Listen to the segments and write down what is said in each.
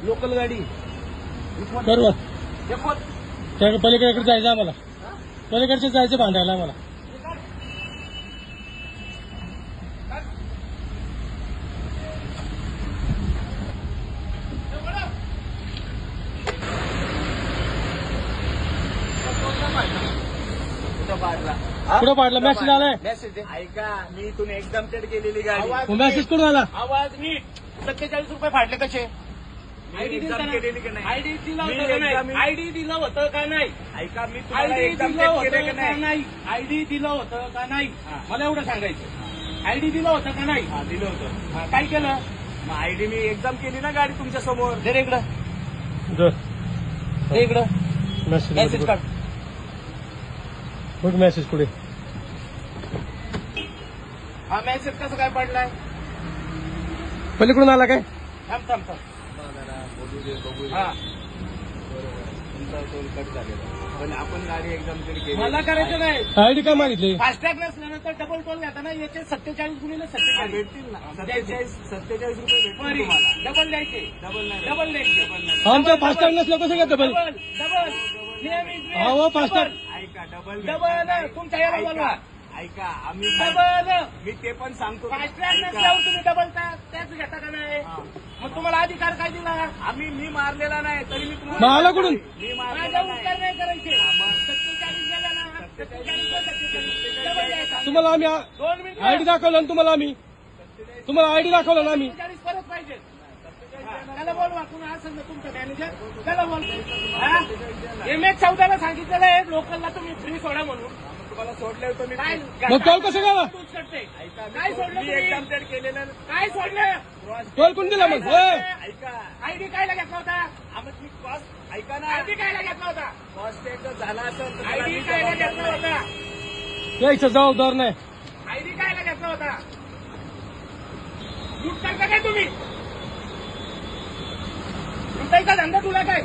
Local गाडी बरोबर त्या पलीकडे जायचं आम्हाला, पलीकडचे जायचं भांडायला आम्हाला. कुठं पाडलं? मेसेज आलाय. मेसेज ऐका, मी इथून एकदम चेड केलेली गाडी. मेसेज कुठून आला? आवाज नीट. 47 रुपये फाडले कसे? आयडी केलेली का नाही? आयडी दिला होतं का नाही? आयडी दिलं होतं का नाही? ऐका, मी आयडी दिलं होतं का नाही? आयडी दिलं होतं का नाही? मला एवढं सांगायचं. आयडी दिलं होतं का नाही? दिलं होतं. काय केलं? मग आयडी मी एकदम केली ना गाडी तुमच्या समोर. दे इकडं, दे इकडं. मेसेज काढ. कुठं मेसेज? कुठे? हा मेसेज कसं काय पडलाय? पलीकडून आला काय? थांब थांब थांब. हा तुमचा टोल कट झालेला, पण आपण गाडी एकदम केली. मला करायचं नाही. आयडी काय मागितली? फास्टॅग नसल्यानंतर डबल टोल घेता ना. याचे 47 गुणिले 47 भेटतील ना. 47 रुपये भेटतील तुम्हाला. डबल द्यायचे. डबल द्यायचे. आमचं फास्टॅग नसलं कसं घेतं? डबल हो फास्टॅग. ऐका, डबल तुमच्या याला बोलवा. ऐका, आम्ही डबल, मी ते पण सांगतो. फास्टॅग नसल्यावर तुम्ही डबल टॅक्स घेता का नाही? मग तुम्हाला अधिकार काय दिला? मी मारलेला नाही तरी मी तुम्हाला. मला कुठून? मी माझा उत्तर नाही करायचे. 47 गेला ना. 47 तुम्हाला आम्ही 2 मिनिट आयडी दाखवलं ना तुम्हाला आम्ही. तुम्हाला आयडी दाखवलं ना आम्ही. 47 परत पाहिजे. त्याला बोलवा. कुणा असेल ना तुमचं मॅनेजर, त्याला बोल. MH 14 सांगितलेलं आहे लोकलला तुम्ही फ्री सोडा म्हणून. तुम्हाला सोडले होतं मी. मग टोल कसं गेला? काय सोडलं? मी एकदम चेड केलेलं. काय सोडलं? टोल कोण दिला मग? ऐका, आयडी कायला घेतला होता? मी कॉस्ट, ऐका ना, आयडी कायला घेतला होता? कॉस्ट एक झाला असेल. आयडी कायला घेतला होता? यायचं जबाबदार नाही. आयडी कायला घेतला होता? लूट करता काय तुम्ही? लुटायचा धंदा तुला काय?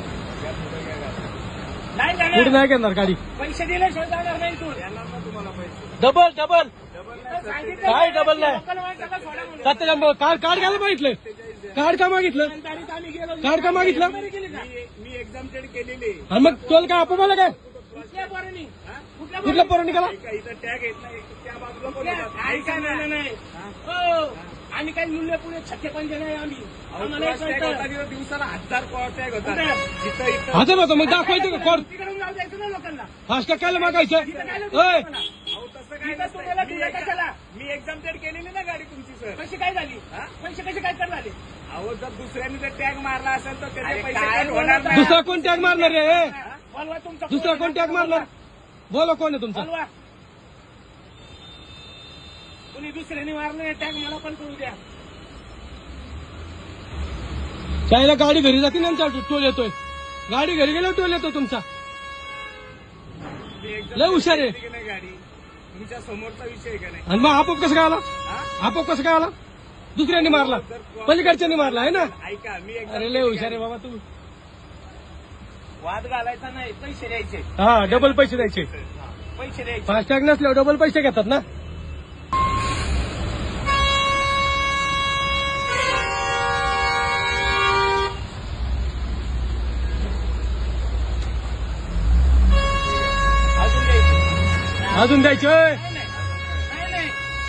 नाही कुठे जाणार. नाही घेणार गाडी. पैसे दिल्याशिवाय जाणार नाही तू. तुम्हाला पैसे डबल डबल सांगितलं काय डबल नाही? लोकल माणसाला सोडा म्हणून. सत्य कार्ड घ्यायला मागितलं. कार्ड का मागितलं? तारीख आम्ही गेलो. कार्ड का मागितलं? मी एकदम चेड केलेली. आणि मग टोल काय आपोआप काय? कुठल्या पोरांनी? कुठल्या पोरांनी केला? इथं टॅग येत नाही. त्या बाजूला ऐका नाही. हो, आम्ही काही मूल्य पुढे छक्के पंजे नाही. आम्ही दिवसाला 1000 टॅग होता. हजार होतं. मग दाखवायचं का कोड? तिकडून जाऊ द्यायचं ना लोकांना. फास्टॅग काय मागायचं? तसं काय? मी एकदम चेड केलेली ना गाडी तुमची सर. कशी काय झाली? पैसे कसे काय तर झाले? अहो, जर दुसऱ्याने जर टॅग मारला असेल तर त्याचे पैसे होणार नाही. दुसरा कोण टॅग मारणार रे? बोलवा तुमचा. दुसरा कोण टॅग मारणार? बोला कोण आहे तुमचा? बोलवा. कुणी दुसऱ्याने मारलं टॅग मला पण करू द्या. त्याला गाडी घरी जाते ना, टोल येतोय. गाडी घरी गेल्यावर टोल येतो तुमचा. लय हुशार आहे. गाडी तुमच्या समोरचा विषय का नाही? आणि मग आपोआप कसं काय आला? आपोआप कसं काय आला? दुसऱ्यांनी मारला, पलीकडच्यानी मारला आहे ना. ऐका, मी अरे लय हुशार आहे बाबा तू. वाद घालायचा नाही, पैसे द्यायचे. हा, डबल पैसे द्यायचे. पैसे द्यायचे. फास्टॅग नसल्यावर डबल पैसे घेतात ना. अजून द्यायचे. नाही,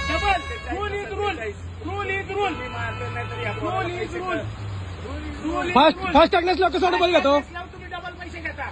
double rule is rule. Rule is rule. Rule is rule. FASTag नसल्यावर कसं डबल घेतो? तुम्ही डबल पैसे घेता.